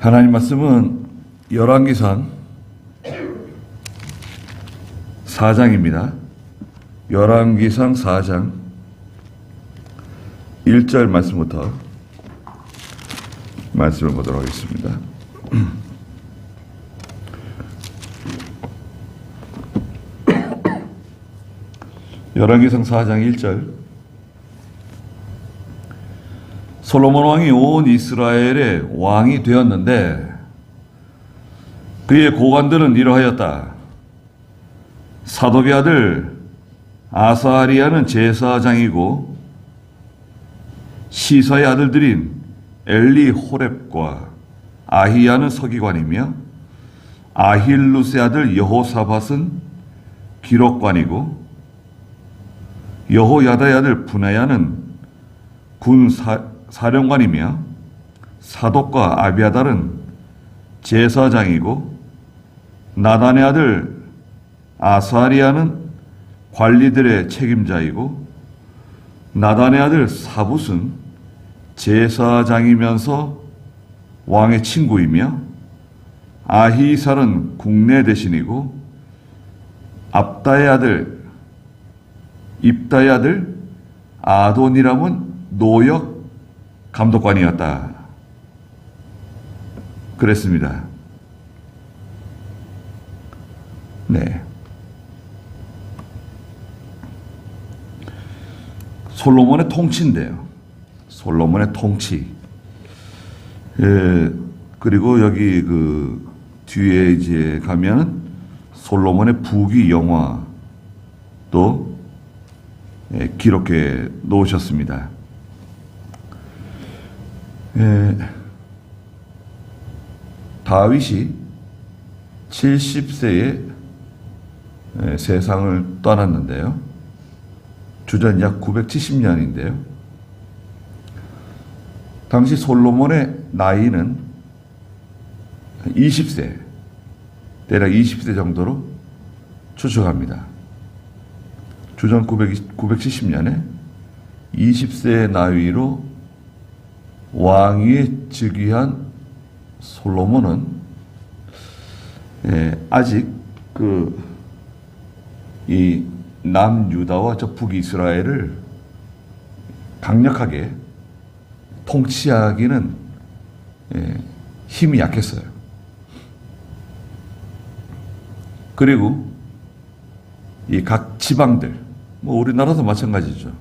하나님 말씀은 열왕기상 4장입니다. 열왕기상 4장 1절 말씀부터 말씀을 보도록 하겠습니다. 열왕기상 4장 1절. 솔로몬 왕이 온 이스라엘의 왕이 되었는데 그의 고관들은 이러하였다. 사독의 아들 아사리야는 제사장이고 시사의 아들들인 엘리 호렙과 아히야는 서기관이며 아힐루스의 아들 여호사밧은 기록관이고 여호야다의 아들 분하야는 군 사령관이며 사독과 아비아달은 제사장이고 나단의 아들 아사리야는 관리들의 책임자이고 나단의 아들 사붓은 제사장이면서 왕의 친구이며 아히살은 국내 대신이고 압다의 아들 입다의 아들 아도니람은 노역 감독관이었다. 그랬습니다. 네. 솔로몬의 통치인데요. 솔로몬의 통치. 그리고 여기 그 뒤에 이제 가면 솔로몬의 부귀 영화도 기록해 놓으셨습니다. 다윗이 70세에 세상을 떠났는데요. 주전 약 970년인데요. 당시 솔로몬의 나이는 20세, 대략 20세 정도로 추측합니다. 주전 970년에 20세의 나이로 왕위에 즉위한 솔로몬은 아직 이 남유다와 저 북이스라엘을 강력하게 통치하기는 힘이 약했어요. 그리고 이 각 지방들, 뭐 우리나라도 마찬가지죠.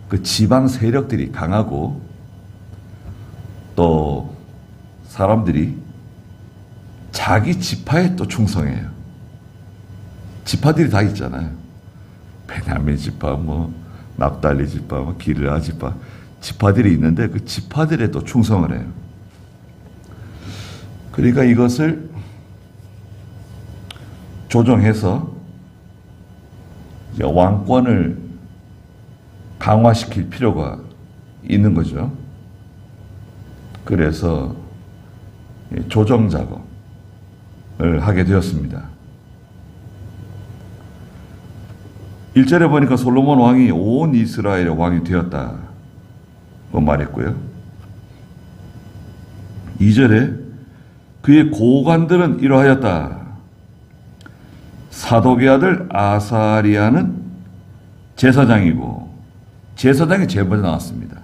그 지방 세력들이 강하고 또 사람들이 자기 지파에 또 충성해요. 지파들이 다 있잖아요. 베냐민 지파, 뭐 납달리 지파, 뭐 기르아 지파, 지파들이 있는데 그 지파들에 또 충성을 해요. 그러니까 이것을 조정해서 왕권을 강화시킬 필요가 있는 거죠. 그래서 조정 작업을 하게 되었습니다. 1절에 보니까 솔로몬 왕이 온 이스라엘의 왕이 되었다고 말했고요. 2절에 그의 고관들은 이러하였다. 사독의 아들 아사리야는 제사장이고, 제사장이 제일 먼저 나왔습니다.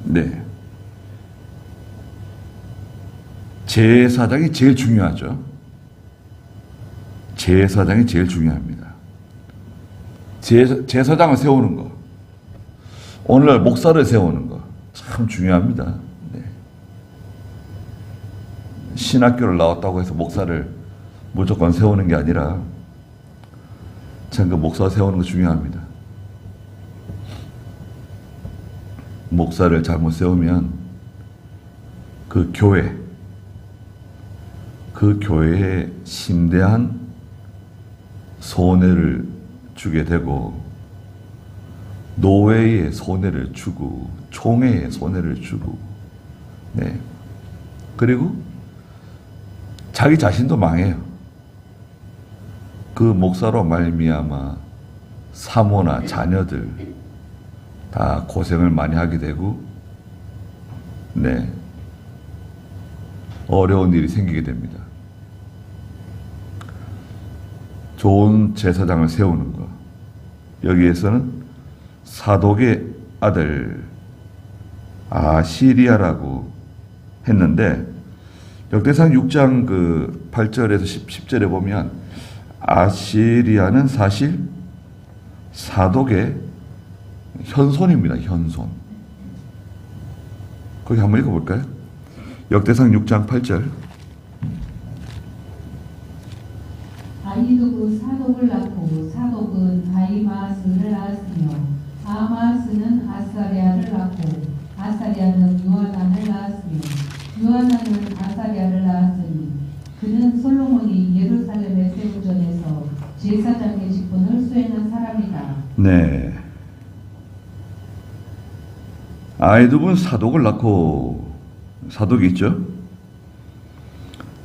네. 제사장이 제일 중요하죠. 제사장이 제일 중요합니다. 제사장을 세우는 거, 오늘날 목사를 세우는 거 참 중요합니다. 네. 신학교를 나왔다고 해서 목사를 무조건 세우는 게 아니라 참 그 목사 세우는 거 중요합니다. 목사를 잘못 세우면 그 교회에 심대한 손해를 주게 되고, 노회에 손해를 주고, 총회에 손해를 주고, 네. 그리고 자기 자신도 망해요. 그 목사로 말미암아 사모나 자녀들 다 고생을 많이 하게 되고, 네. 어려운 일이 생기게 됩니다. 좋은 제사장을 세우는 것. 여기에서는 사독의 아들 아시리아라고 했는데 역대상 6장 8절에서 10절에 보면 아시리아는 사실 사독의 현손입니다. 현손. 거기 한번 읽어볼까요? 역대상 6장 8절. 아히두브 사독을 낳고 사독은 아히마스를 낳았으며 아마스는 아사랴를 낳고 아사랴는 요하난을 낳았으며 요하난은 아사랴를 낳았으니 그는 솔로몬이 예루살렘의 세우전에서 제사장의 직분을 수행한 사람이다. 네. 아히두브는 사독을 낳고 사독이 있죠.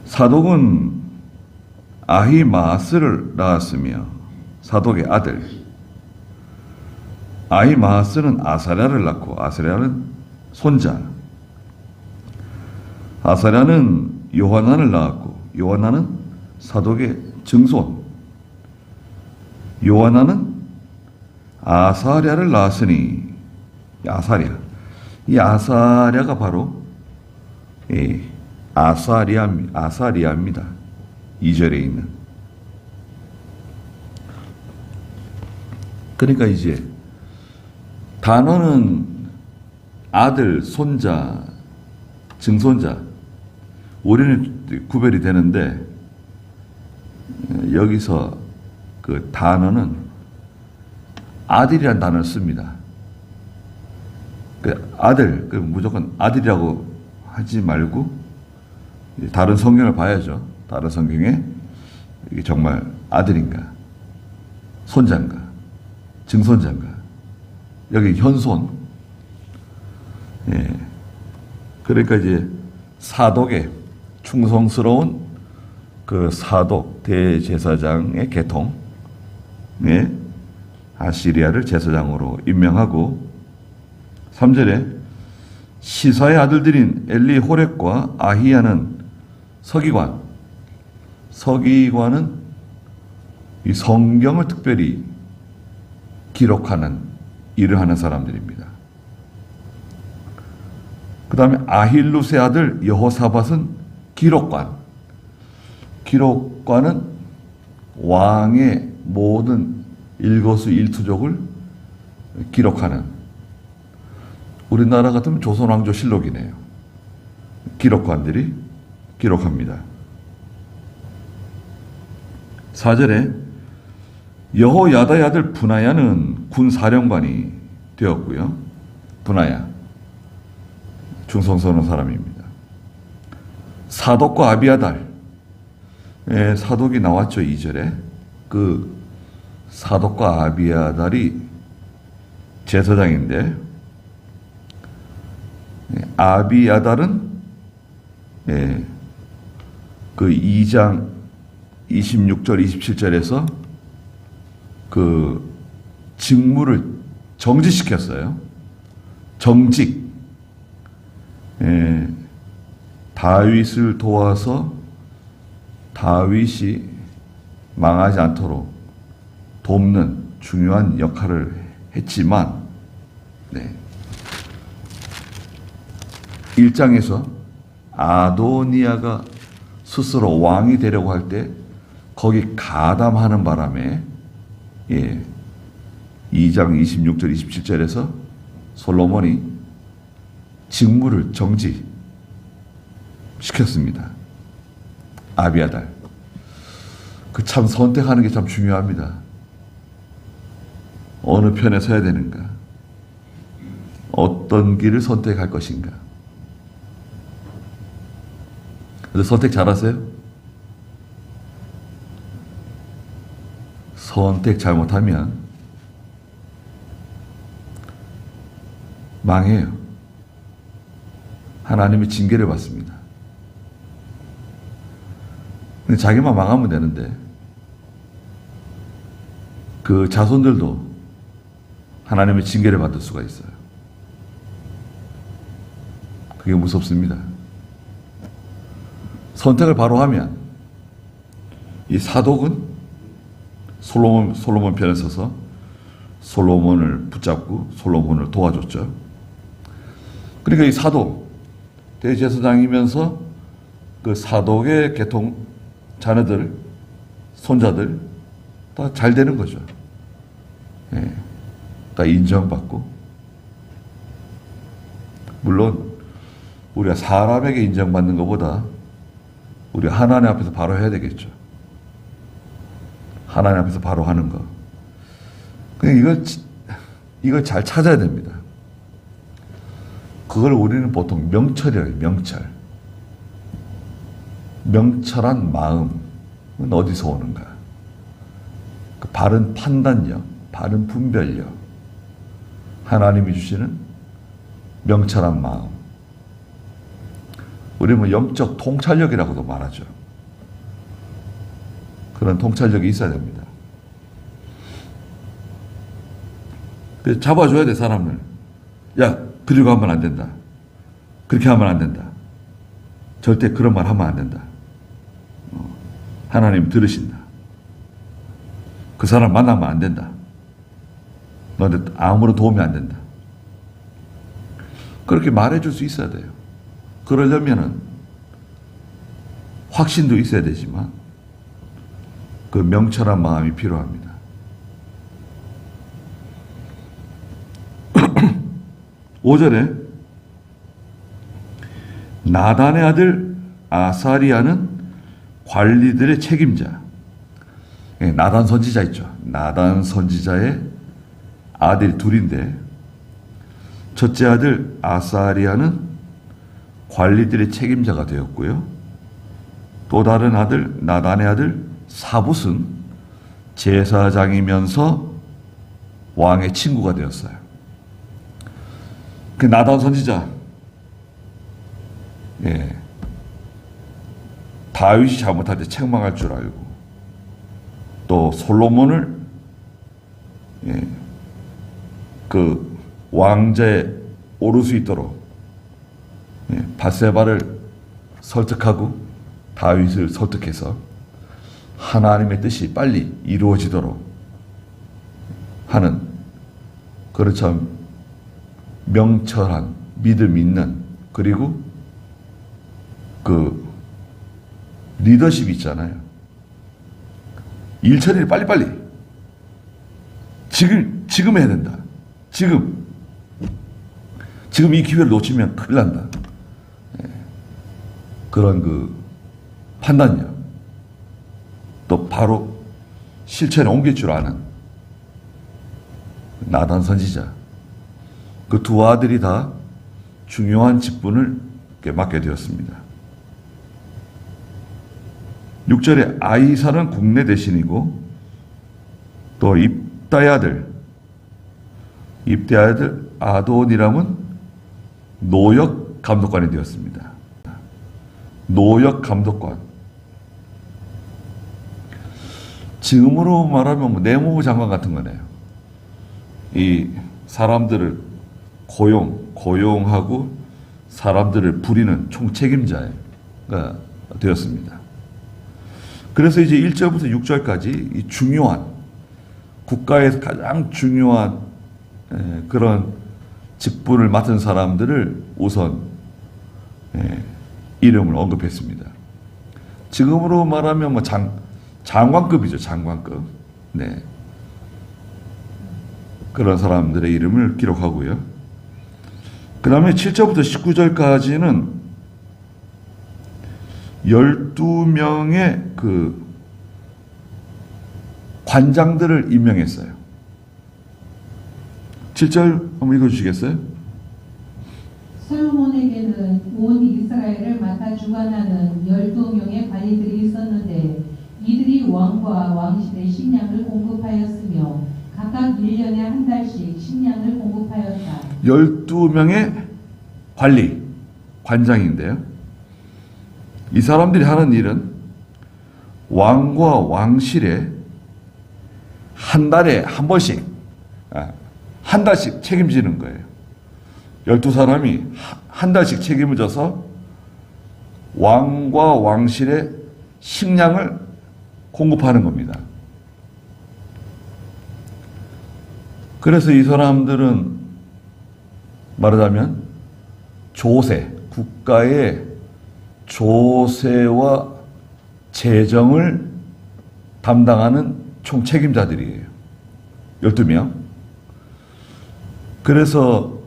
사독은 아히마스를 낳았으며 사독의 아들 아히마스는 아사랴를 낳고 아사랴는 손자 아사랴는 요하난을 낳았고 요하난은 사독의 증손 요하난은 아사랴를 낳았으니 아사랴 이 아사랴가 바로 아사리아입니다. 2절에 있는. 그러니까 이제 단어는 아들, 손자, 증손자 우리는 구별이 되는데 여기서 그 단어는 아들이라는 단어를 씁니다. 그 아들, 그 무조건 아들이라고 하지 말고 다른 성경을 봐야죠. 다른 성경에 이게 정말 아들인가, 손자인가, 증손자인가, 여기 현손. 예. 그러니까 이제 사독의 충성스러운 그 사독 대제사장의 계통, 예. 아시리아를 제사장으로 임명하고 3절에 시사의 아들들인 엘리 호렙과 아히야는 서기관은 이 성경을 특별히 기록하는 일을 하는 사람들입니다. 그 다음에 아힐룻의 아들 여호사밧은 기록관은 왕의 모든 일거수일투족을 기록하는, 우리나라 같으면 조선왕조실록이네요. 기록관들이 기록합니다. 4절에 여호야다의 아들 분하야는 군사령관이 되었고요. 분하야 충성스러운 사람입니다. 사독과 아비아달, 사독이 나왔죠. 2절에 그 사독과 아비아달이 제사장인데 아비아달은 그 2장 26절 27절에서 그 직무를 정지시켰어요. 정직. 다윗을 도와서 다윗이 망하지 않도록 돕는 중요한 역할을 했지만 1장에서 아도니아가 스스로 왕이 되려고 할 때 거기 가담하는 바람에 2장 26절 27절에서 솔로몬이 직무를 정지시켰습니다. 아비아달. 그 참 선택하는 게 참 중요합니다. 어느 편에 서야 되는가? 어떤 길을 선택할 것인가? 그래서 선택 잘하세요? 선택 잘못하면 망해요. 하나님의 징계를 받습니다. 근데 자기만 망하면 되는데 그 자손들도 하나님의 징계를 받을 수가 있어요. 그게 무섭습니다. 선택을 바로 하면 이 사독은 솔로몬 편에 서서 솔로몬을 붙잡고 솔로몬을 도와줬죠. 그러니까 이 사독, 대제사장이면서 그 사독의 계통 자녀들, 손자들 다 잘 되는 거죠. 예, 다 인정받고. 물론 우리가 사람에게 인정받는 것보다 우리 하나님 앞에서 바로 해야 되겠죠. 하나님 앞에서 바로 하는 거. 그냥 이걸 잘 찾아야 됩니다. 그걸 우리는 보통 명철이라고 해요. 명철. 명철한 마음은 어디서 오는가? 그 바른 판단력, 바른 분별력. 하나님이 주시는 명철한 마음. 우리는 뭐 영적 통찰력이라고도 말하죠. 그런 통찰력이 있어야 됩니다. 그래서 잡아줘야 돼, 사람을. 야, 그리고 하면 안 된다. 그렇게 하면 안 된다. 절대 그런 말 하면 안 된다. 하나님 들으신다. 그 사람 만나면 안 된다. 너한테 아무런 도움이 안 된다. 그렇게 말해줄 수 있어야 돼요. 그러려면은 확신도 있어야 되지만 그 명철한 마음이 필요합니다. 5절에 나단의 아들 아사리아는 관리들의 책임자. 나단 선지자 있죠. 나단 선지자의 아들이 둘인데 첫째 아들 아사리아는 관리들의 책임자가 되었고요. 또 다른 아들 나단의 아들 사붓은 제사장이면서 왕의 친구가 되었어요. 그 나단 선지자, 다윗이 잘못할 때 책망할 줄 알고 또 솔로몬을 그 왕자에 오를 수 있도록 밧세바를 설득하고 다윗을 설득해서 하나님의 뜻이 빨리 이루어지도록 하는 그런 참 명철한 믿음 있는 그리고 그 리더십이 있잖아요. 일 처리를 빨리빨리 지금 해야 된다. 지금 이 기회를 놓치면 큰일 난다. 그런 그 판단력 또 바로 실천에 옮길 줄 아는 나단 선지자 그 두 아들이 다 중요한 직분을 맡게 되었습니다. 6절에 아이사는 국내 대신이고 또 입다의 아들 아도니람은 노역 감독관이 되었습니다. 노역 감독관. 지금으로 말하면 뭐 내무부 장관 같은 거네요. 이 사람들을 고용하고 사람들을 부리는 총책임자가 되었습니다. 그래서 이제 1절부터 6절까지 이 중요한 국가에서 가장 중요한 그런 직분을 맡은 사람들을 우선 이름을 언급했습니다. 지금으로 말하면 뭐 장관급이죠, 장관급. 네. 그런 사람들의 이름을 기록하고요. 그 다음에 7절부터 19절까지는 12명의 그 관장들을 임명했어요. 7절 한번 읽어주시겠어요? 솔로몬에게는 온 이스라엘을 맡아 주관하는 12명의 관리들이 있었는데 이들이 왕과 왕실의 식량을 공급하였으며 각각 1년에 한 달씩 식량을 공급하였다. 12명의 관장인데요. 이 사람들이 하는 일은 왕과 왕실에 한 달에 한 번씩, 한 달씩 책임지는 거예요. 12사람이 한 달씩 책임을 져서 왕과 왕실의 식량을 공급하는 겁니다. 그래서 이 사람들은 말하자면 조세, 국가의 조세와 재정을 담당하는 총책임자들이에요. 12명. 그래서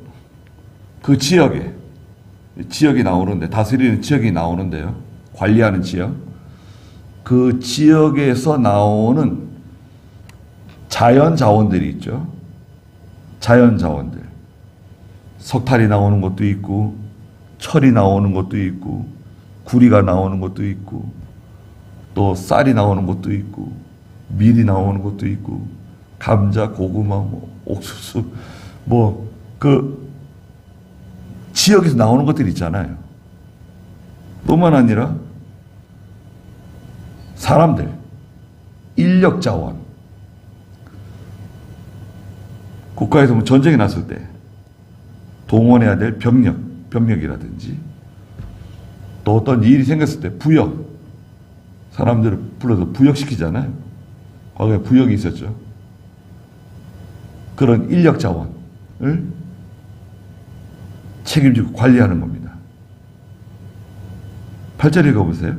그 지역이 나오는데, 다스리는 지역이 나오는데요. 관리하는 지역. 그 지역에서 나오는 자연 자원들이 있죠. 자연 자원들. 석탄이 나오는 것도 있고, 철이 나오는 것도 있고, 구리가 나오는 것도 있고, 또 쌀이 나오는 것도 있고, 밀이 나오는 것도 있고, 감자, 고구마, 옥수수, 그 지역에서 나오는 것들이 있잖아요. 뿐만 아니라 사람들, 인력 자원. 국가에서 뭐 전쟁이 났을 때 동원해야 될 병력이라든지, 또 어떤 일이 생겼을 때 부역, 사람들을 불러서 부역시키잖아요. 과거에 부역이 있었죠. 그런 인력 자원을 책임지고 관리하는 겁니다. 8절 읽어보세요.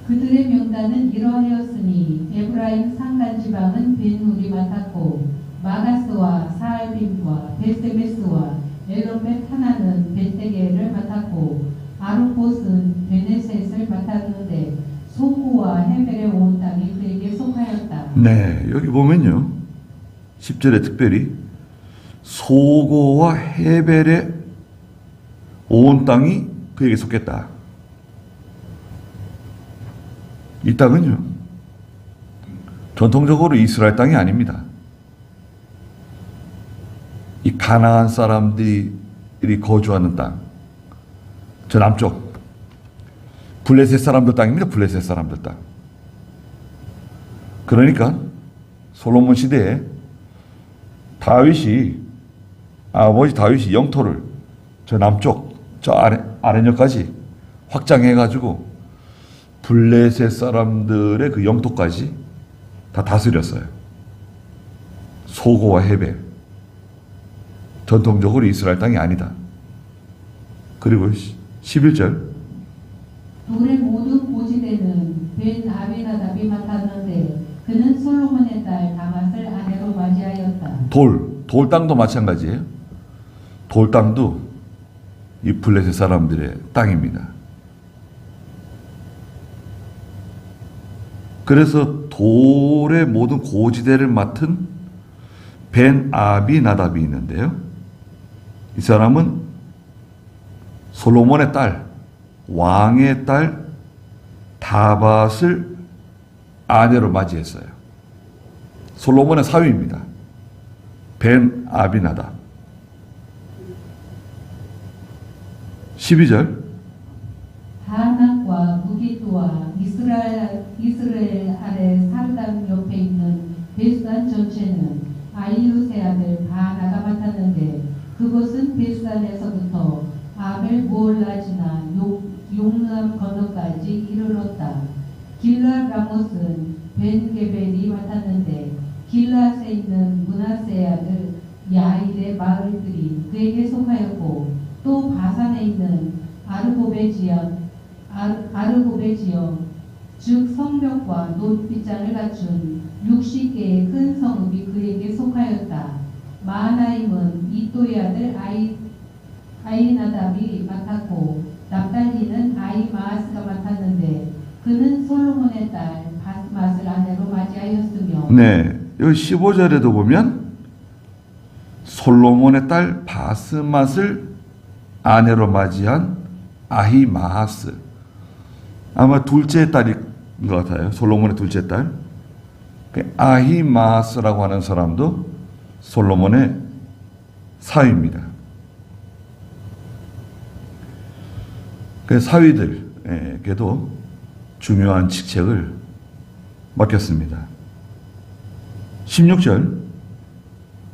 그들의 명단은 이러하였으니 에브라임 산간 지방은 벤울이 맡았고 마가스와 사알빔과 베세메스와 엘롯벳 하나는 벳데게를 맡았고 아루봇은 베네셋을 맡았는데 소고와 헤벨의 온 땅이 그에게 속하였다. 네, 여기 보면요. 10절에 특별히 소고와 헤벨의 온 땅이 그에게 속했다. 이 땅은요, 전통적으로 이스라엘 땅이 아닙니다. 이 가나안 사람들이 거주하는 땅, 저 남쪽 블레셋 사람들 땅입니다. 블레셋 사람들 땅. 그러니까 솔로몬 시대에 아버지 다윗이 영토를 저 남쪽, 저 아래쪽까지 확장해가지고 블레셋 사람들의 그 영토까지 다 다스렸어요. 소고와 헤벨. 전통적으로 이스라엘 땅이 아니다. 그리고 11절. 돌의 모든 고지대는 벤 아비나답이 맡았는데 그는 솔로몬의 딸 다맛을 아내로 맞이하였다. 돌 땅도 마찬가지예요. 돌 땅도 이 블레셋 사람들의 땅입니다. 그래서 돌의 모든 고지대를 맡은 벤 아비나답이 있는데요. 이 사람은 솔로몬의 딸, 왕의 딸 다밧을 아내로 맞이했어요. 솔로몬의 사위입니다. 벤 아비나답. 12절. 다낙과 무기토와 이스라엘 아래 산당 옆에 있는 베스단 전체는 아이루세 아들 바나가 맡았는데 그것은 베스단에서부터 아벨 모올라지나 용남 건너까지 이르렀다. 길라 라못은 벤게벨이 맡았는데 길라스에 있는 문하세 아들 야일의 마을들이 그에게 속하였고 또 바산에 있는 아르고베 지역 즉 성벽과 놋빗장을 갖춘 60개의 큰 성읍이 그에게 속하였다. 마하나임은 이또의 아들 아이나답이 맡았고 납달리는 아이마아스가 맡았는데 그는 솔로몬의 딸 바스맛을 아내로 맞이하였으며. 네, 여기 15절에도 보면 솔로몬의 딸 바스맛을 아내로 맞이한 아히마아스, 아마 둘째 딸인 것 같아요. 솔로몬의 둘째 딸. 아히마아스라고 하는 사람도 솔로몬의 사위입니다. 그 사위들에게도 중요한 직책을 맡겼습니다. 16절.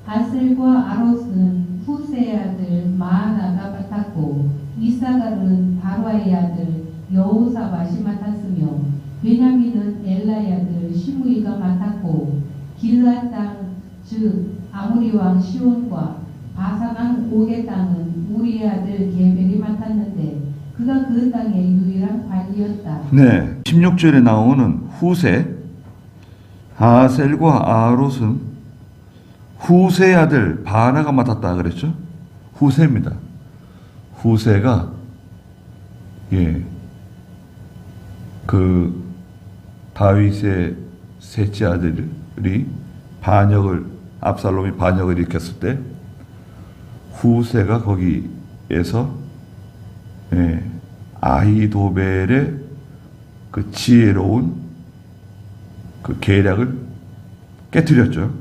바셀과 아롯은 후세의 아들 마하나가 맡았고 이사갈은 바로아의 아들 여호사밧이 맡았으며 베냐민은 엘라의 아들 시므이가 맡았고 길르앗 땅 즉 아모리 왕 시온과 바산 왕 옥의 땅은 우리의 아들 게벨이 맡았는데 그가 그 땅의 유일한 관리였다. 네, 16절에 나오는 후세, 아셀과 아롯은 후세의 아들 바나가 맡았다 그랬죠? 후세입니다. 후세가 그 다윗의 셋째 아들이 압살롬이 반역을 일으켰을 때 후세가 거기에서 아히도벨의 그 지혜로운 그 계략을 깨뜨렸죠.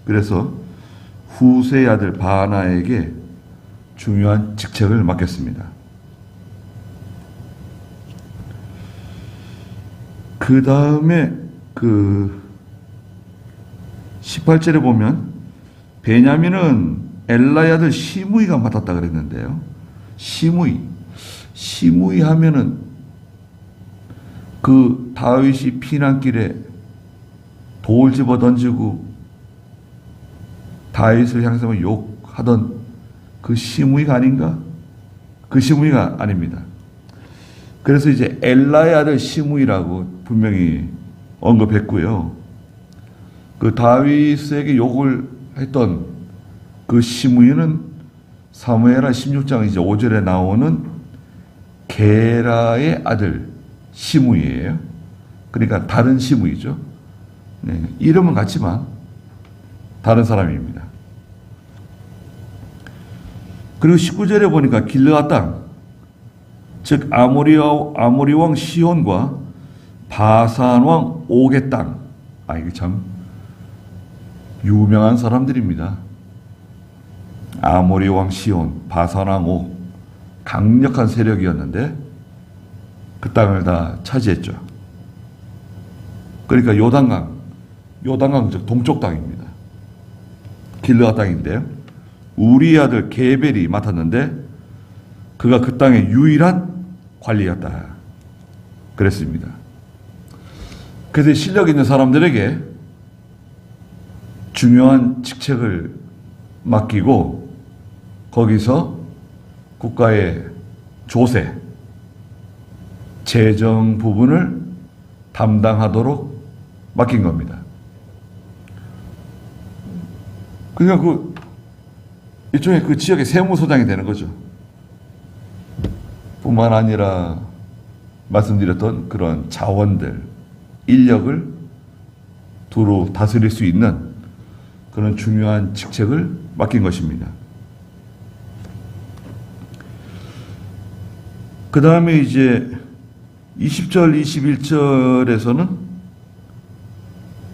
그래서 후세의 아들 바나에게 중요한 직책을 맡겼습니다. 그 다음에 그 18절에 보면 베냐민은 엘라의 아들 시므이가 맡았다 그랬는데요. 시므이 하면은 그 다윗이 피난길에 돌 집어 던지고 다윗을 향해서 욕하던 그 시므이가 아닌가? 그 시므이가 아닙니다. 그래서 이제 엘라의 아들 시므이라고 분명히 언급했고요. 그 다윗에게 욕을 했던 그 시므이는 사무엘하 16장 이제 5절에 나오는 게라의 아들 시므이예요. 그러니까 다른 시므이죠. 네, 이름은 같지만 다른 사람입니다. 그리고 19절에 보니까 길르앗 땅, 즉 아모리 왕 시온과 바산 왕 옥의 땅. 이게 참 유명한 사람들입니다. 아모리 왕 시온, 바산 왕 옥, 강력한 세력이었는데 그 땅을 다 차지했죠. 그러니까 요단강 즉 동쪽 땅입니다. 길르앗 땅인데요. 우리의 아들 게벨이 맡았는데 그가 그 땅의 유일한 관리였다 그랬습니다. 그래서 실력 있는 사람들에게 중요한 직책을 맡기고 거기서 국가의 조세, 재정 부분을 담당하도록 맡긴 겁니다. 그러니까 일종의 그 지역의 세무소장이 되는 거죠. 뿐만 아니라 말씀드렸던 그런 자원들, 인력을 두루 다스릴 수 있는 그런 중요한 직책을 맡긴 것입니다. 그 다음에 이제 20절, 21절에서는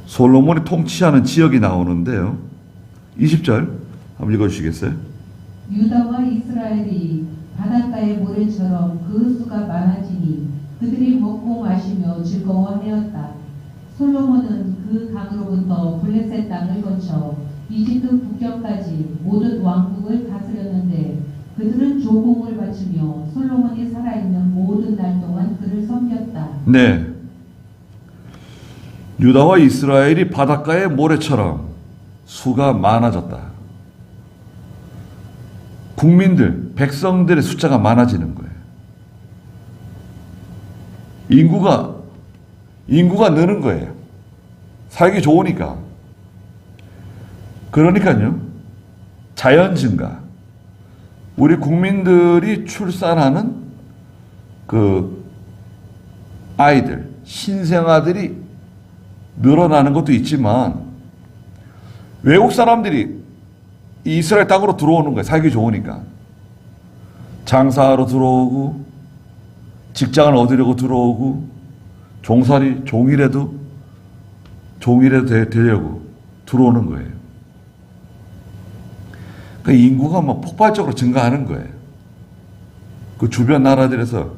솔로몬이 통치하는 지역이 나오는데요. 20절 한번 읽어주시겠어요? 유다와 이스라엘이 바닷가의 모래처럼 그 수가 많아지니 그들이 먹고 마시며 즐거워하였다. 솔로몬은 그 강으로부터 블레셋 땅을 거쳐 이집트 북경까지 모든 왕국을 다스렸는데 그들은 조공을 바치며 솔로몬이 살아있는 모든 날 동안 그를 섬겼다. 네. 유다와 이스라엘이 바닷가의 모래처럼 수가 많아졌다. 국민들, 백성들의 숫자가 많아지는 거예요. 인구가 느는 거예요. 살기 좋으니까. 그러니까요. 자연 증가. 우리 국민들이 출산하는 그 아이들, 신생아들이 늘어나는 것도 있지만 외국 사람들이 이스라엘 땅으로 들어오는 거예요. 살기 좋으니까. 장사하러 들어오고 직장을 얻으려고 들어오고 종이라도 되려고 들어오는 거예요. 그 인구가 막 폭발적으로 증가하는 거예요. 그 주변 나라들에서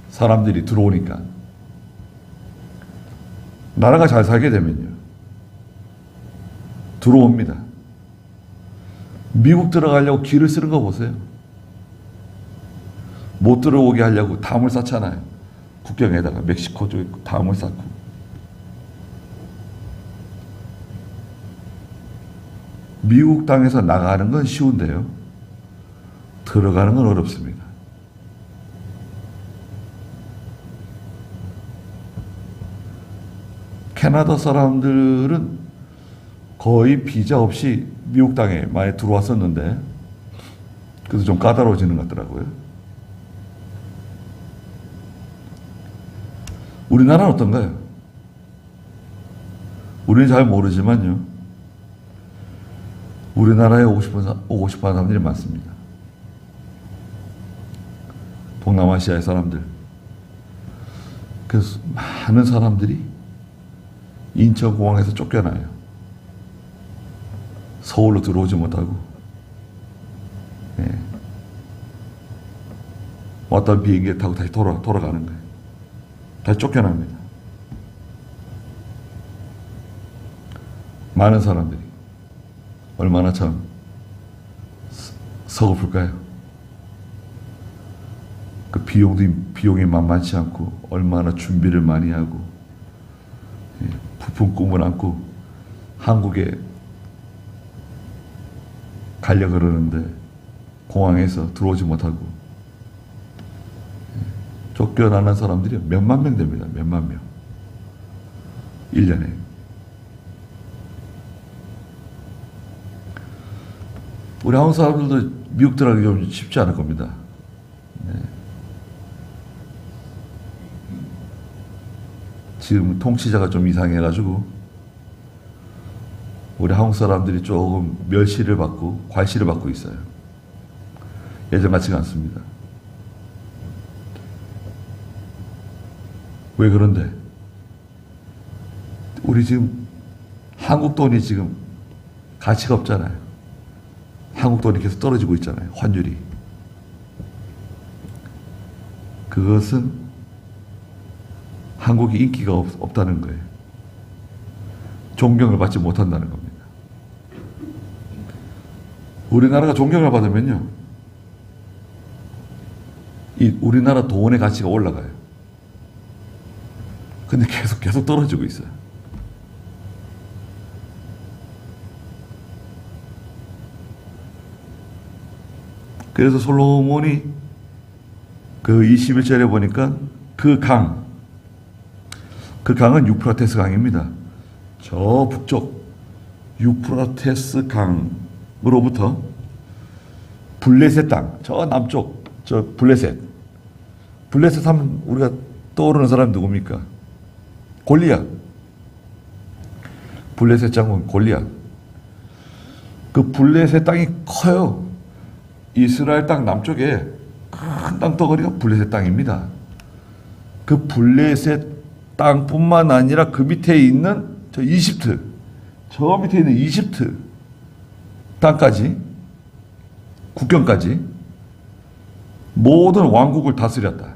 사람들이 들어오니까. 나라가 잘 살게 되면요. 들어옵니다. 미국 들어가려고 길을 쓰는 거 보세요. 못 들어오게 하려고 담을 쌓잖아요. 국경에다가 멕시코 쪽에 담을 쌓고. 미국 땅에서 나가는 건 쉬운데요. 들어가는 건 어렵습니다. 캐나다 사람들은 거의 비자 없이 미국 땅에 많이 들어왔었는데, 그래서 좀 까다로워지는 것 같더라고요. 우리나라는 어떤가요? 우리는 잘 모르지만요. 우리나라에 오고 싶은 사람들이 많습니다. 동남아시아의 사람들. 그래서 많은 사람들이 인천공항에서 쫓겨나요. 서울로 들어오지 못하고. 예. 왔던 비행기에 타고 다시 돌아가는 거예요. 다시 쫓겨납니다. 많은 사람들이. 얼마나 참 서글플까요? 그 비용이 만만치 않고, 얼마나 준비를 많이 하고, 예, 부푼 꿈을 안고 한국에 가려 그러는데 공항에서 들어오지 못하고, 예, 쫓겨나는 사람들이 몇만 명 됩니다. 몇만 명. 1년에. 우리 한국 사람들도 미국 들어가기 좀 쉽지 않을 겁니다. 네. 지금 통치자가 좀 이상해가지고 우리 한국 사람들이 조금 멸시를 받고 괄시를 받고 있어요. 예전 같지가 않습니다. 왜 그런데? 우리 지금 한국 돈이 지금 가치가 없잖아요. 한국 돈이 계속 떨어지고 있잖아요. 환율이. 그것은 한국이 인기가 없다는 거예요. 존경을 받지 못한다는 겁니다. 우리나라가 존경을 받으면요, 이 우리나라 돈의 가치가 올라가요. 근데 계속 떨어지고 있어요. 그래서 솔로몬이 그 21절에 보니까 그 강은 유프라테스 강입니다. 저 북쪽 유프라테스 강으로부터 블레셋 땅, 저 남쪽, 저 블레셋 하면 우리가 떠오르는 사람이 누굽니까? 골리앗. 블레셋 장군 골리앗. 그 블레셋 땅이 커요. 이스라엘 땅 남쪽에 큰 땅덩어리가 블레셋 땅입니다. 그 블레셋 땅뿐만 아니라 그 밑에 있는 저 밑에 있는 이집트 땅까지, 국경까지 모든 왕국을 다스렸다.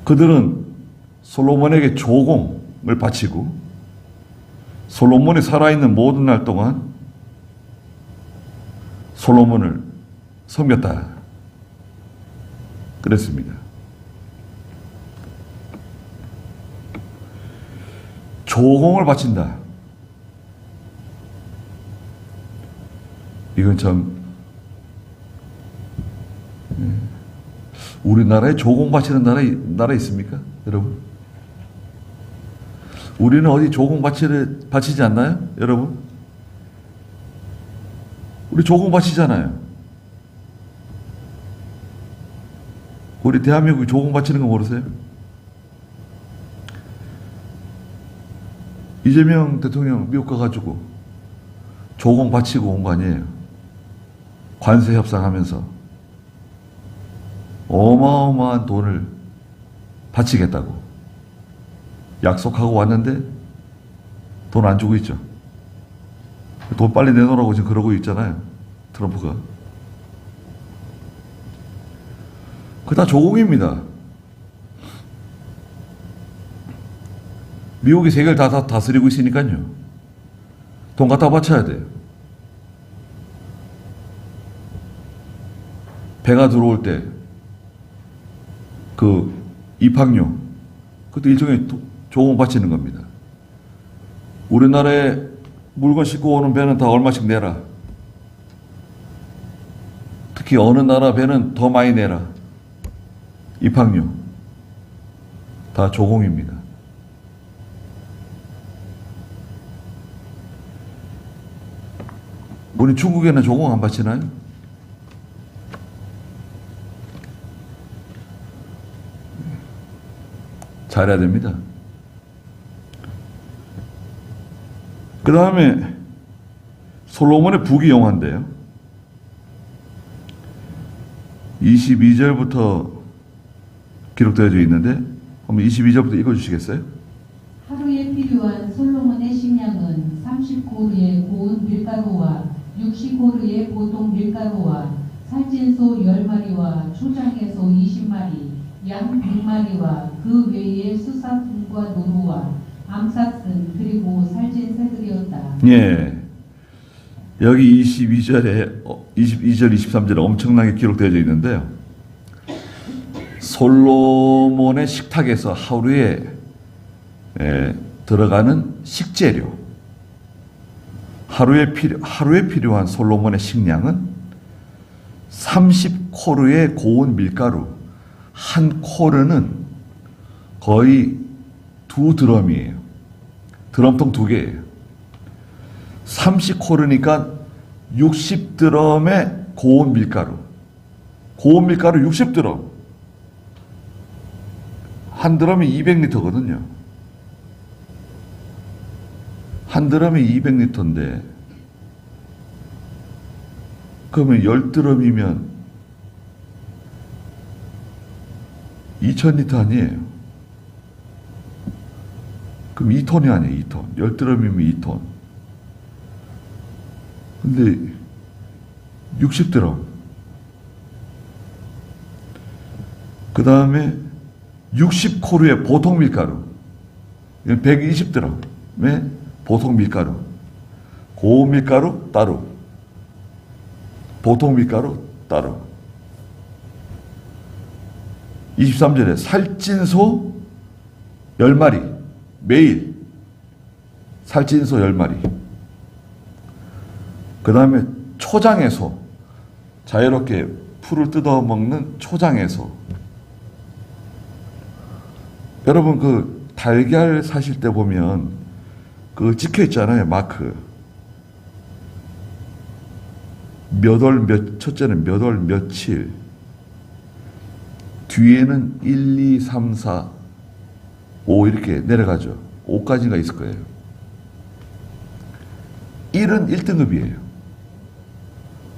그들은 솔로몬에게 조공을 바치고 솔로몬이 살아있는 모든 날 동안 솔로몬을 섬겼다. 그랬습니다. 조공을 바친다. 이건 참, 우리나라에 조공 바치는 나라 있습니까? 여러분? 우리는 어디 조공 바치지 않나요? 여러분? 우리 조공 바치잖아요. 우리 대한민국이 조공 바치는 거 모르세요? 이재명 대통령 미국 가가지고 조공 바치고 온 거 아니에요. 관세 협상하면서 어마어마한 돈을 바치겠다고 약속하고 왔는데 돈 안 주고 있죠. 돈 빨리 내놓으라고 지금 그러고 있잖아요. 트럼프가. 그거 다 조공입니다. 미국이 세계를 다 다스리고 있으니까요. 돈 갖다 바쳐야 돼요. 배가 들어올 때 그 입학료, 그것도 일종의 조공 바치는 겁니다. 우리나라에 물건 싣고 오는 배는 다 얼마씩 내라. 특히 어느 나라 배는 더 많이 내라. 입학료. 다 조공입니다. 우리 중국에는 조공 안 바치나요? 잘해야 됩니다. 그 다음에 솔로몬의 북이 영화인데요. 22절부터 기록되어 있는데 한번 22절부터 읽어주시겠어요? 하루에 필요한 솔로몬의 식량은 30고루의 고운 밀가루와 60고루의 보통 밀가루와 살찐 소 10마리와 초장의 소 20마리, 양 100마리와 그 외에 수사슴과 노루와 암사슴 그리고 살찐 새들이었다. 예. 여기 22절에 22절 23절에 엄청나게 기록되어 있는데요. 솔로몬의 식탁에서 하루에 들어가는 식재료, 하루에 필요한 솔로몬의 식량은 30코르의 고운 밀가루, 한 코르는 거의 2드럼이에요. 드럼통 2개예요. 30코르니까 60드럼의 고운 밀가루. 고운 밀가루 60드럼. 한 드럼이 200리터거든요. 한 드럼이 200리터인데 그러면 10드럼이면 2000리터 아니에요. 그럼 2톤이 아니에요. 2톤. 10드럼이면 2톤. 근데 60드럼. 그 다음에 60코르의 보통 밀가루. 120드럼의 보통 밀가루. 고운 밀가루 따로. 보통 밀가루 따로. 23절에 살찐 소 10마리. 매일 살찐 소 10마리. 그 다음에 초장의 소. 자유롭게 풀을 뜯어 먹는 초장의 소. 여러분 그 달걀 사실 때 보면 그 찍혀 있잖아요. 마크. 첫째는 몇 월 며칠. 뒤에는 1, 2, 3, 4, 5 이렇게 내려가죠. 5까지가 있을 거예요. 1은 1등급이에요.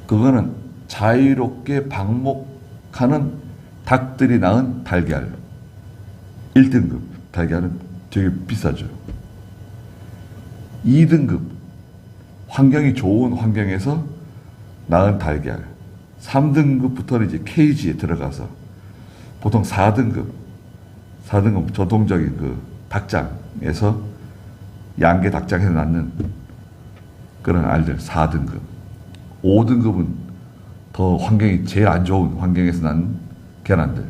그거는 자유롭게 방목하는 닭들이 낳은 달걀. 1등급 달걀은 되게 비싸죠. 2등급 환경이 좋은 환경에서 낳은 달걀. 3등급부터는 이제 케이지에 들어가서 보통 4등급 전통적인 그 닭장에서 양계 닭장에서 낳는 그런 알들 4등급. 5등급은 더 환경이 제일 안 좋은 환경에서 낳는 계란들.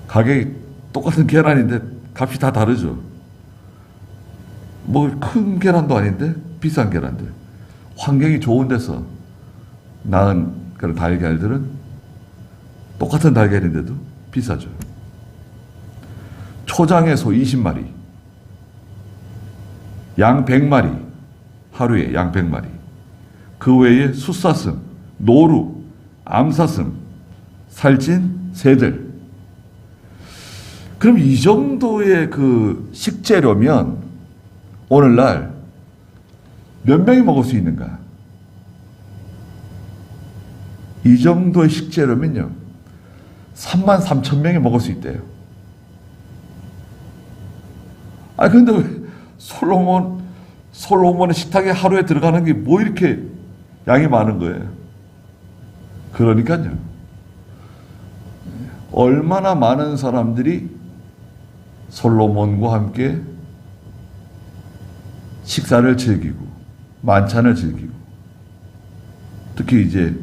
가격이 똑같은 계란인데 값이 다 다르죠. 뭐 큰 계란도 아닌데 비싼 계란들. 환경이 좋은 데서 낳은 그런 달걀들은 똑같은 달걀인데도 비싸죠. 초장의 소 20마리, 양 100마리, 하루에 양 100마리. 그 외에 숫사슴, 노루, 암사슴, 살찐 새들. 그럼 이 정도의 그 식재료면 오늘날 몇 명이 먹을 수 있는가? 이 정도의 식재료면요 33,000명이 먹을 수 있대요. 근데 왜 솔로몬의 식탁에 하루에 들어가는 게 뭐 이렇게 양이 많은 거예요? 그러니까요. 얼마나 많은 사람들이 솔로몬과 함께 식사를 즐기고 만찬을 즐기고 특히 이제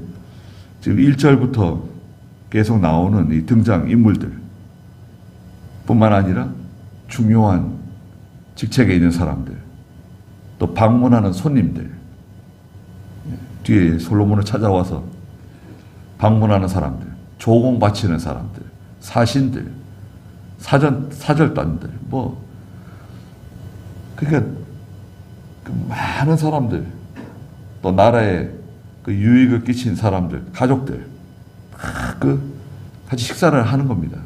지금 1절부터 계속 나오는 이 등장 인물들 뿐만 아니라 중요한 직책에 있는 사람들, 또 방문하는 손님들, 뒤에 솔로몬을 찾아와서 방문하는 사람들, 조공 바치는 사람들, 사신들, 사절단들, 그러니까 그 많은 사람들, 또 나라에 그 유익을 끼친 사람들, 가족들, 같이 식사를 하는 겁니다.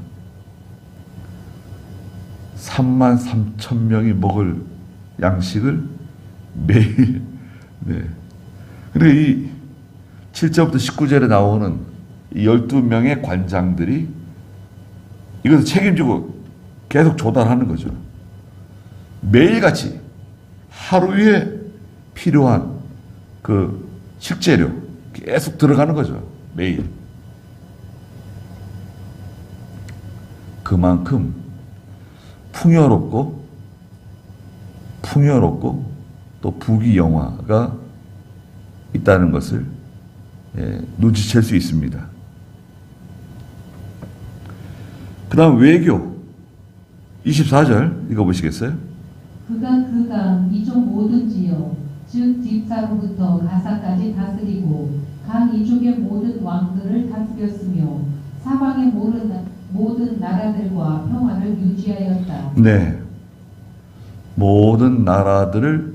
33,000명이 먹을 양식을 매일, 네. 그리고 이 7절부터 19절에 나오는 이 12명의 관장들이 이것을 책임지고 계속 조달하는 거죠. 매일같이 하루에 필요한 그 식재료 계속 들어가는 거죠. 매일. 그만큼 풍요롭고 또 부귀영화가 있다는 것을 눈치챌 수 있습니다. 그 다음 외교 24절 읽어보시겠어요? 그가 그 강 이쪽 모든 지역 즉 딥사로부터 가사까지 다스리고 강 이쪽의 모든 왕들을 다스렸으며 사방의 모든 나라들과 평화를 유지하였다. 네, 모든 나라들을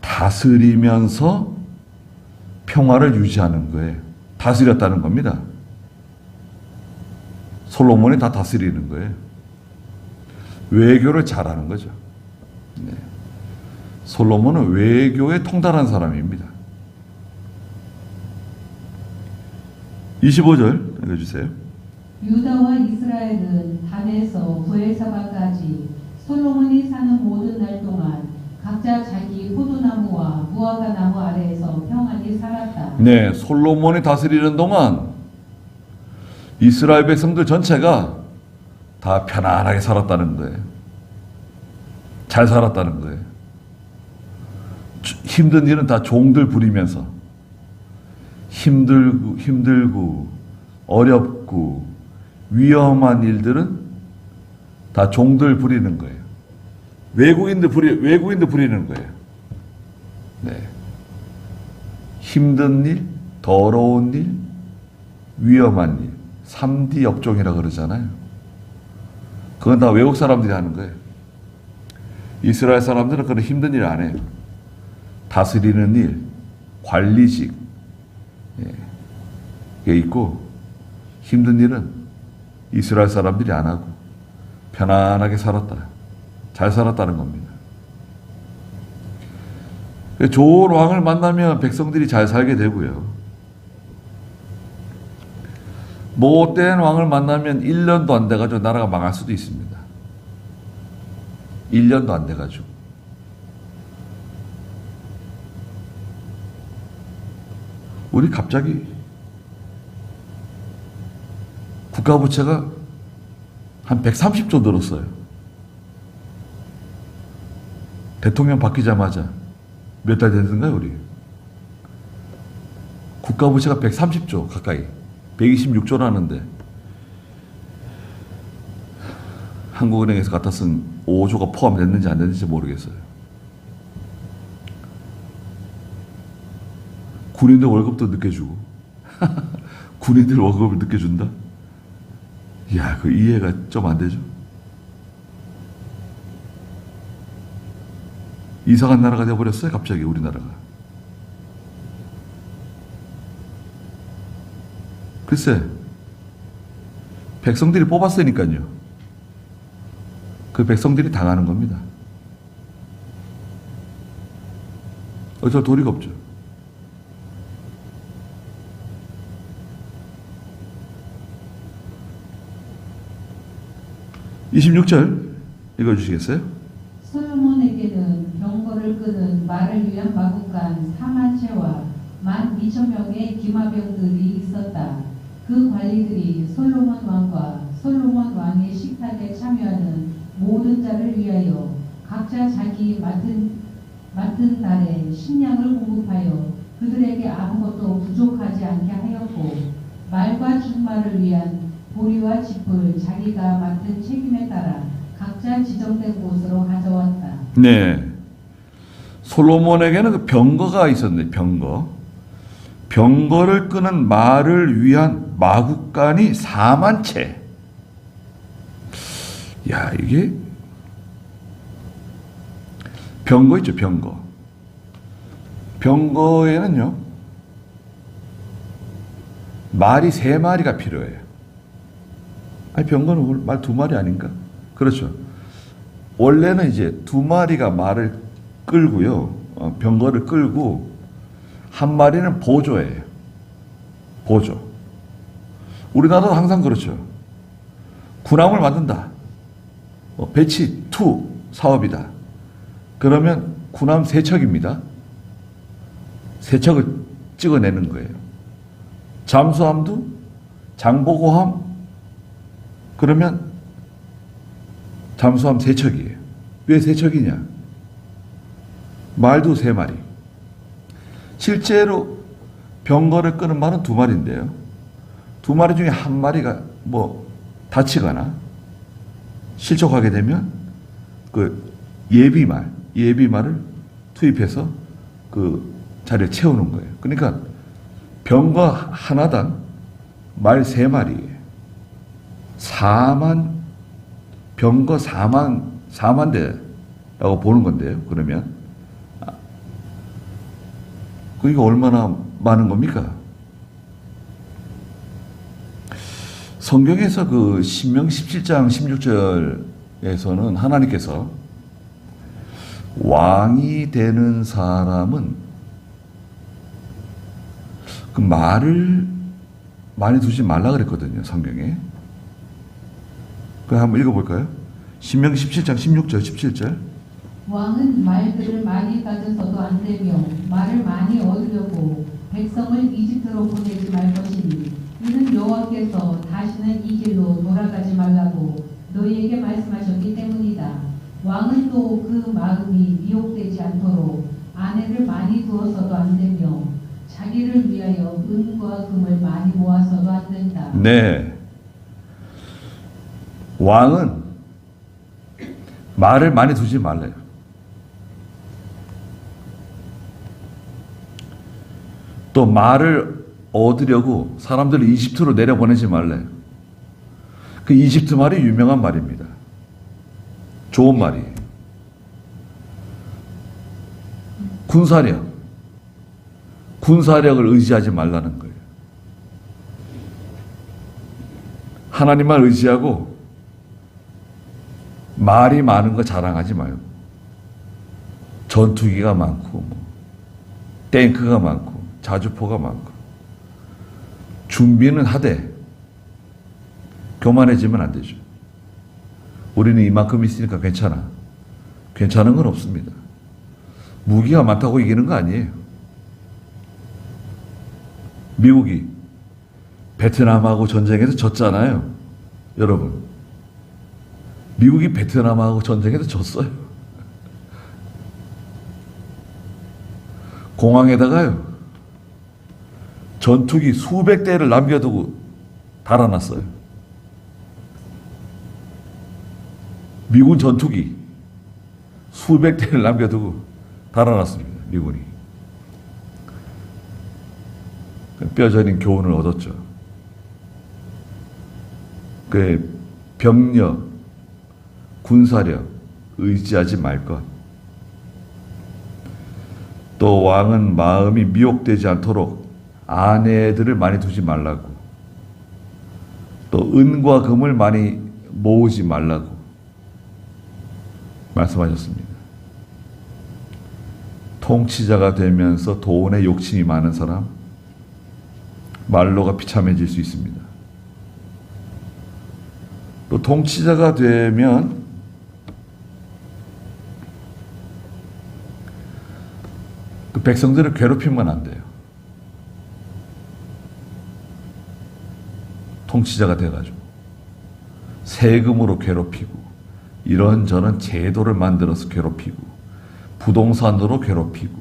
다스리면서 평화를 유지하는 거예요. 다스렸다는 겁니다. 솔로몬이 다 다스리는 거예요. 외교를 잘하는 거죠. 네. 솔로몬은 외교에 통달한 사람입니다. 25절 읽어주세요. 유다와 이스라엘은 단에서 브엘사바까지 솔로몬이 사는 모든 날 동안 각자 자기 포도나무와 무화과 나무 아래에서 평안히 살았다. 네, 솔로몬이 다스리는 동안 이스라엘 백성들 전체가 다 편안하게 살았다는 거예요. 잘 살았다는 거예요. 힘든 일은 다 종들 부리면서 힘들고 어렵고 위험한 일들은 다 종들 부리는 거예요. 외국인들 부리는 거예요. 네. 힘든 일, 더러운 일, 위험한 일, 3D 업종이라고 그러잖아요. 그건 다 외국 사람들이 하는 거예요. 이스라엘 사람들은 그런 힘든 일 안 해요. 다스리는 일, 관리직, 게 있고, 힘든 일은 이스라엘 사람들이 안 하고, 편안하게 살았다. 잘 살았다는 겁니다. 좋은 왕을 만나면 백성들이 잘 살게 되고요. 못된 왕을 만나면 1년도 안 돼가지고 나라가 망할 수도 있습니다. 1년도 안 돼가지고. 우리 갑자기 국가부채가 한 130조 늘었어요. 대통령 바뀌자마자 몇 달 됐는가요, 우리? 국가부채가 130조 가까이, 126조라는데 한국은행에서 갖다 쓴 5조가 포함됐는지 안 됐는지 모르겠어요. 군인들 월급도 늦게 주고 군인들 월급을 늦게 준다? 이야, 그 이해가 좀 안 되죠? 이상한 나라가 되어버렸어요, 갑자기 우리나라가. 글쎄, 백성들이 뽑았으니까요. 그 백성들이 당하는 겁니다. 어쩔 도리가 없죠. (26절) 읽어주시겠어요? 솔로몬에게는 병거를 끄는 말을 위한 마국간 4만 채와 12,000명의 기마병들이 있었다. 그 관리들이 솔로몬 왕과 솔로몬 왕의 식탁에 참여하는 모든 자를 위하여 각자 자기 맡은 달에 식량을 공급하여 그들에게 아무것도 부족하지 않게 하였고 말과 준말을 위한 보리와 짚을 자기가 맡은 책임에 따라 각자 지정된 곳으로 가져왔다. 네. 솔로몬에게는 그 병거가 있었는데 병거를 끄는 말을 위한 마구간이 4만 채. 야, 이게 병거 있죠, 병거. 병거에는요, 말이 3마리가 필요해요. 아니, 병거는 말 2마리 아닌가? 그렇죠. 원래는 이제 2마리가 말을 끌고요, 병거를 끌고, 한 마리는 보조예요. 보조. 우리나라도 항상 그렇죠. 군함을 만든다. 배치 2 사업이다. 그러면 군함 3척입니다. 3척을 찍어내는 거예요. 잠수함도 장보고함 그러면 잠수함 3척이에요. 왜 3척이냐? 말도 3마리. 실제로 병거를 끄는 말은 2마리인데요. 2마리 중에 1마리가 다치거나 실족하게 되면 그 예비말을 투입해서 그 자리에 채우는 거예요. 그러니까 병거 하나당 말 3마리예요. 병거 4만 대라고 보는 건데요. 그러면 그게 얼마나 많은 겁니까? 성경에서 그 신명 17장 16절에서는 하나님께서 왕이 되는 사람은 그 말을 많이 두지 말라 그랬거든요, 성경에. 그 한번 읽어볼까요? 신명 17장 16절 17절. 왕은 말들을 많이 가져서도 안 되며 말을 많이 얻으려고 백성을 이집트로 보내지 말 것이니 이는 여호와께서 다시는 이 길로 돌아가지 말라고 너희에게 말씀하셨기 때문이다. 왕은 또 그 마음이 미혹되지 않도록 아내를 많이 두어서도 안 되며 자기를 위하여 은과 금을 많이 모아서도 안 된다. 네. 왕은 말을 많이 두지 말래요. 또 말을 얻으려고 사람들을 이집트로 내려보내지 말래요. 그 이집트 말이 유명한 말입니다. 좋은 말이에요. 군사력을 의지하지 말라는 거예요. 하나님만 의지하고 말이 많은 거 자랑하지 말고 전투기가 많고 탱크가 많고 자주포가 많고 준비는 하되 교만해지면 안 되죠. 우리는 이만큼 있으니까 괜찮아. 괜찮은 건 없습니다. 무기가 많다고 이기는 거 아니에요. 미국이 베트남하고 전쟁에서 졌잖아요. 여러분. 미국이 베트남하고 전쟁에서 졌어요. 공항에다가요. 전투기 수백 대를 남겨두고 달아났어요. 미군 전투기 수백 대를 남겨두고 달아났습니다. 미군이. 뼈저린 교훈을 얻었죠. 그 병력, 군사력 의지하지 말 것. 또 왕은 마음이 미혹되지 않도록 아내들을 많이 두지 말라고. 또 은과 금을 많이 모으지 말라고 말씀하셨습니다. 통치자가 되면서 돈에 욕심이 많은 사람, 말로가 비참해질 수 있습니다. 또 통치자가 되면 그 백성들을 괴롭히면 안 돼요. 통치자가 돼가지고 세금으로 괴롭히고 이런저런 제도를 만들어서 괴롭히고 부동산으로 괴롭히고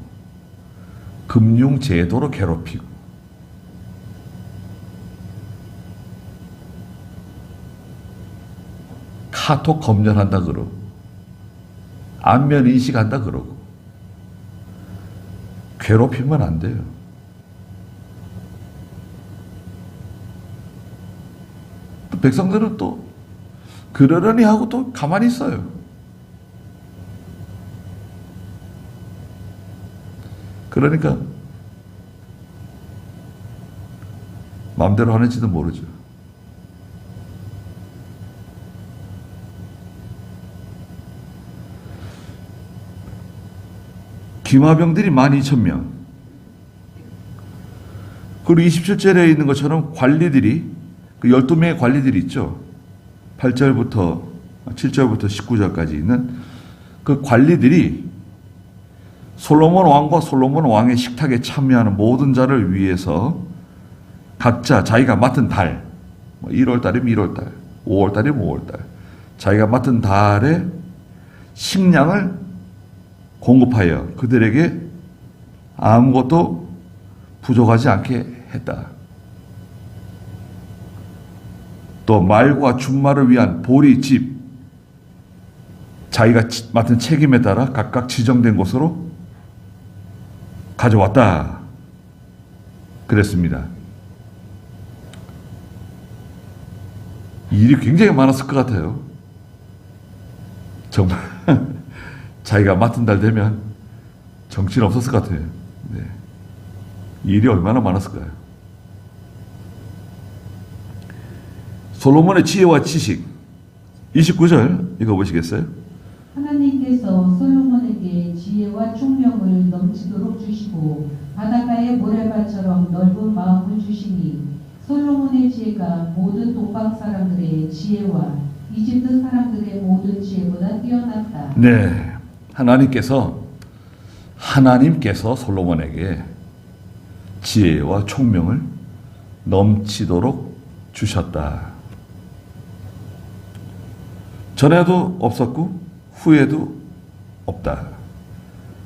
금융제도로 괴롭히고 카톡 검열한다 그러고 안면 인식한다 그러고 괴롭히면 안 돼요. 또 백성들은 또 그러려니 하고 또 가만히 있어요. 그러니까 마음대로 하는지도 모르죠. 기마병들이 12,000명. 그리고 27절에 있는 것처럼 관리들이, 그 12명의 관리들이 있죠. 7절부터 19절까지 있는 그 관리들이 솔로몬 왕과 솔로몬 왕의 식탁에 참여하는 모든 자를 위해서 각자 자기가 맡은 달, 1월달이면 1월달, 5월달이면 5월달, 자기가 맡은 달에 식량을 공급하여 그들에게 아무것도 부족하지 않게 했다. 또 말과 준말을 위한 보리집, 자기가 맡은 책임에 따라 각각 지정된 곳으로 가져왔다. 그랬습니다. 일이 굉장히 많았을 것 같아요. 정말 자기가 맡은 달 되면 정신 없었을 것 같아요. 네. 일이 얼마나 많았을까요? 솔로몬의 지혜와 지식 29절 읽어보시겠어요? 하나님께서 솔로몬에게 지혜와 총명을 넘치도록 주시고 바닷가의 모래밭처럼 넓은 마음을 주시니 솔로몬의 지혜가 모든 동방 사람들의 지혜와 이집트 사람들의 모든 지혜보다 뛰어났다. 네, 하나님께서 솔로몬에게 지혜와 총명을 넘치도록 주셨다. 전에도 없었고 후에도 없다.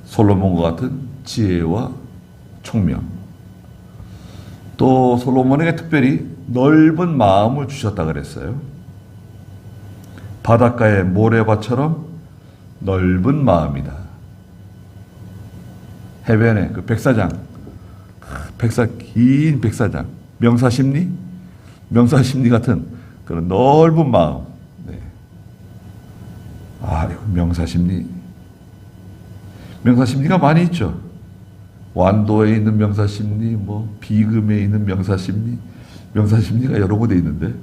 솔로몬과 같은 지혜와 총명. 또 솔로몬에게 특별히 넓은 마음을 주셨다 그랬어요. 바닷가의 모래밭처럼 넓은 마음이다. 해변에 그 백사장, 긴 백사장, 명사심리 같은 그런 넓은 마음. 네. 명사심리가 많이 있죠. 완도에 있는 명사심리, 비금에 있는 명사심리가 여러 군데 있는데,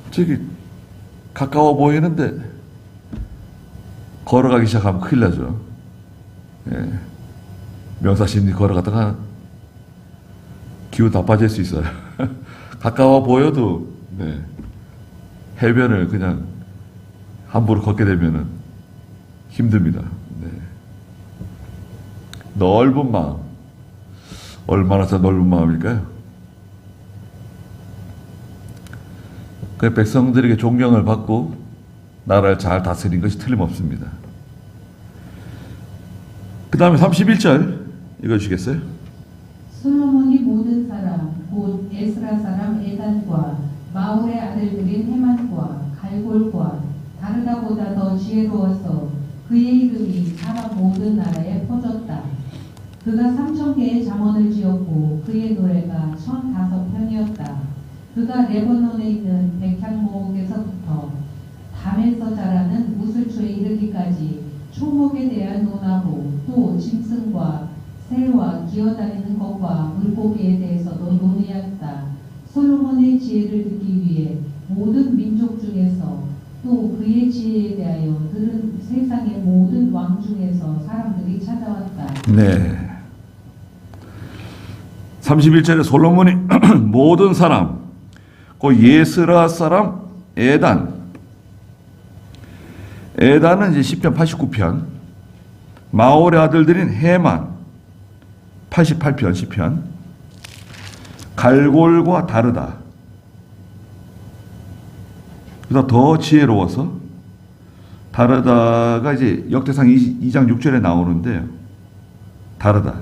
저기 가까워 보이는데 걸어가기 시작하면 큰일 나죠. 예. 명사심리 걸어가다가 기분 나빠질 수 있어요. 가까워 보여도 네. 해변을 그냥 함부로 걷게 되면은 힘듭니다. 네. 넓은 마음. 얼마나 더 넓은 마음일까요? 그 백성들에게 존경을 받고 나라를 잘 다스린 것이 틀림없습니다. 그 다음에 31절 읽어주시겠어요? 솔로몬이 모든 사람 곧 에스라 사람 에단과 마올의 아들들인 헤만과 갈골과 다르다보다 더 지혜로워서 그의 이름이 사람 모든 나라에 퍼졌다. 그가 3,000개의 잠언을 지었고 그의 노래가 1,005편이었다. 그가 레바논에 있는 백향목에서부터 담에서 자라는 무슬초에 이르기까지 초목에 대한 논하고 또 짐승과 새와 기어다니는 것과 물고기에 대해서도 논의했다. 솔로몬의 지혜를 듣기 위해 모든 민족 중에서 또 그의 지혜에 대하여 들은 세상의 모든 왕 중에서 사람들이 찾아왔다. 네. 31절에 솔로몬이 모든 사람, 그 예스라 사람 에단은 이제 시편 89편, 마올의 아들들인 헤만 88편 시편, 갈골과 다르다. 그래서 더 지혜로워서 다르다가 이제 역대상 2장 6절에 나오는데 다르다.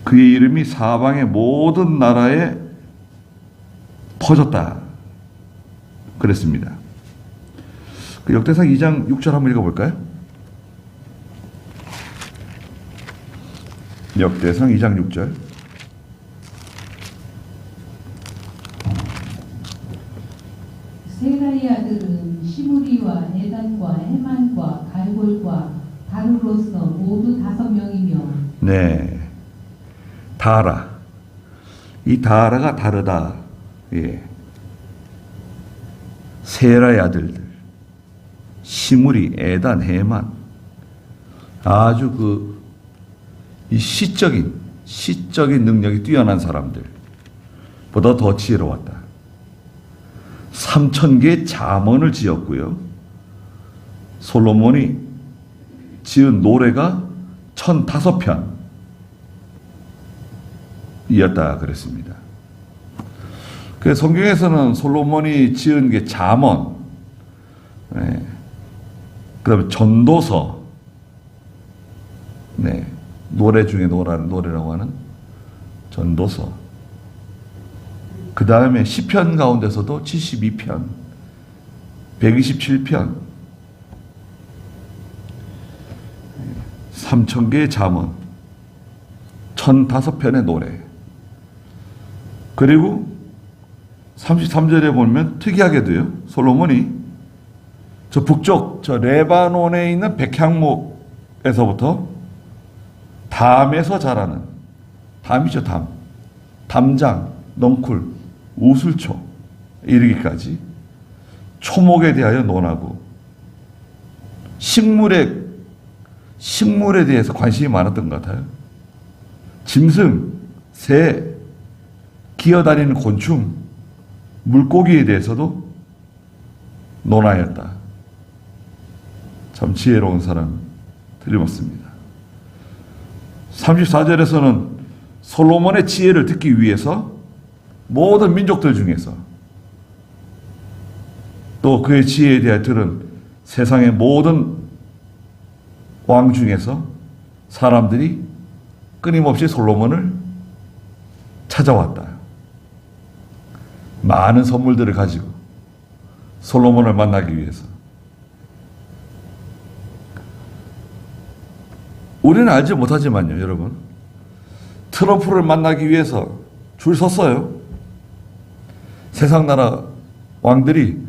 그의 이름이 사방의 모든 나라에 퍼졌다. 그랬습니다. 그 역대상 2장 6절 한번 읽어볼까요? 역대상 2장 6절. 세라의 아들은 시므리와 에단과 헤만과 갈골과 다루로서 모두 5명이며 네. 다라. 이 다라가 다르다. 예. 세라의 아들들. 시므리, 에단, 헤만. 아주 이 시적인 능력이 뛰어난 사람들보다 더 지혜로웠다. 3,000개의 잠언을 지었고요. 솔로몬이 지은 노래가 1,005편 이었다 그랬습니다. 그 성경에서는 솔로몬이 지은 게 잠언, 네. 그다음에 전도서, 네. 노래 중에 노래라고 하는 전도서. 그 다음에 시편 가운데서도 72편, 127편, 3,000개의 잠언, 1,005편의 노래. 그리고 33절에 보면 특이하게도요, 솔로몬이 저 북쪽, 저 레바논에 있는 백향목에서부터 담에서 자라는, 담이죠, 담. 담장, 넝쿨, 우슬초, 이르기까지 초목에 대하여 논하고, 식물에 대해서 관심이 많았던 것 같아요. 짐승, 새, 기어다니는 곤충, 물고기에 대해서도 논하였다. 참 지혜로운 사람 들이었습니다. 34절에서는 솔로몬의 지혜를 듣기 위해서 모든 민족들 중에서 또 그의 지혜에 대해 들은 세상의 모든 왕 중에서 사람들이 끊임없이 솔로몬을 찾아왔다. 많은 선물들을 가지고 솔로몬을 만나기 위해서. 우리는 알지 못하지만요, 여러분. 트럼프를 만나기 위해서 줄 섰어요. 세상 나라 왕들이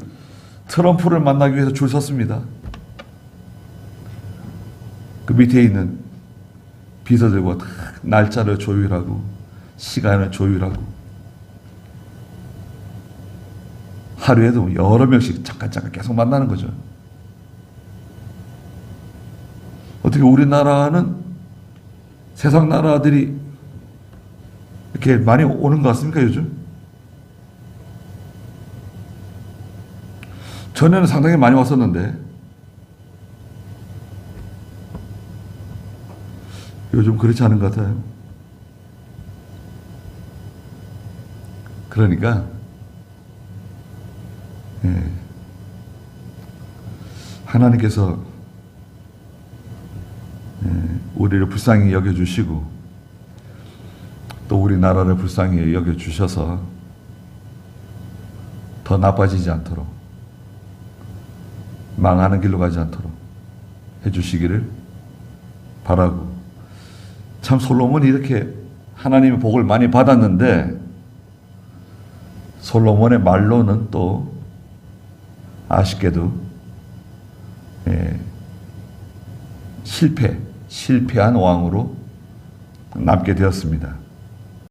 트럼프를 만나기 위해서 줄 섰습니다. 그 밑에 있는 비서들과 다 날짜를 조율하고 시간을 조율하고 하루에도 여러 명씩 잠깐 계속 만나는 거죠. 어떻게 우리나라는 세상 나라들이 이렇게 많이 오는 것 같습니까, 요즘? 전에는 상당히 많이 왔었는데 요즘 그렇지 않은 것 같아요. 그러니까 하나님께서 우리를 불쌍히 여겨주시고 또 우리나라를 불쌍히 여겨주셔서 더 나빠지지 않도록, 망하는 길로 가지 않도록 해주시기를 바라고, 참 솔로몬이 이렇게 하나님의 복을 많이 받았는데 솔로몬의 말로는 또 아쉽게도 실패한 왕으로 남게 되었습니다.